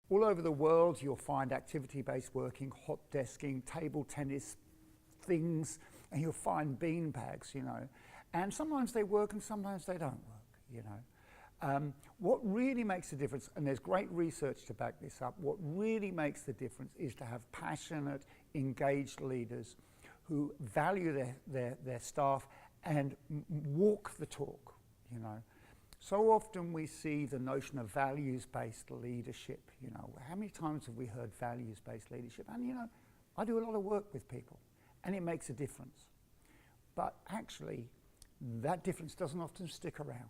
All over the world, you'll find activity-based working, hot desking, table tennis things, and you'll find bean bags, you know. And sometimes they work and sometimes they don't work, you know. What really makes the difference, and there's great research to back this up, what really makes the difference is to have passionate, engaged leaders who value their staff and walk the talk, you know. So often we see the notion of values-based leadership, you know. How many times have we heard values-based leadership? And, you know, I do a lot of work with people, and it makes a difference. But actually, that difference doesn't often stick around.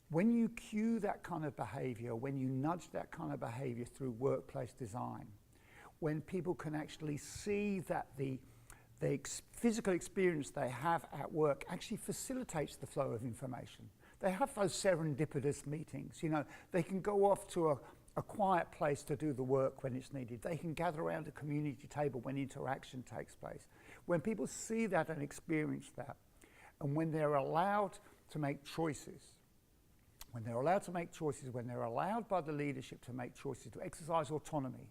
When you cue that kind of behavior, when you nudge that kind of behavior through workplace design, when people can actually see that the physical experience they have at work actually facilitates the flow of information. They have those serendipitous meetings, you know, they can go off to a quiet place to do the work when it's needed. They can gather around a community table when interaction takes place. When people see that and experience that, and when they're allowed to make choices, when they're allowed by the leadership to make choices, to exercise autonomy,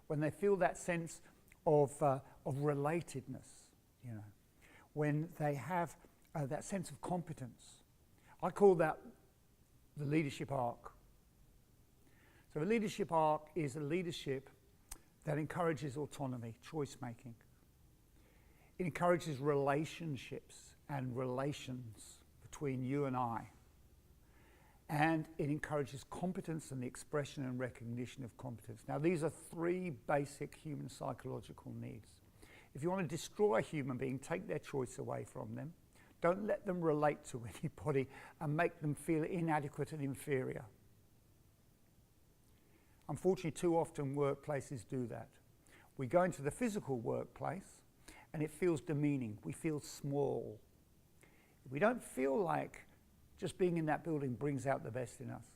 when they feel that sense of relatedness, you know, when they have that sense of competence. I call that the leadership arc. So the leadership arc is a leadership that encourages autonomy, choice making. It encourages relationships and relations between you and I. And it encourages competence and the expression and recognition of competence. Now, these are three basic human psychological needs. If you want to destroy a human being, take their choice away from them. Don't let them relate to anybody and make them feel inadequate and inferior. Unfortunately, too often workplaces do that. We go into the physical workplace and it feels demeaning. We feel small. We don't feel like just being in that building brings out the best in us.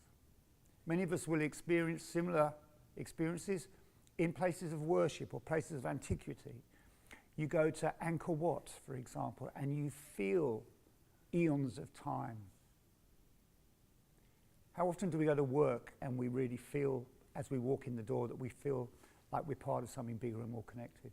Many of us will experience similar experiences in places of worship or places of antiquity. You go to Angkor Wat, for example, and you feel eons of time. How often do we go to work and we really feel, as we walk in the door, that we feel like we're part of something bigger and more connected?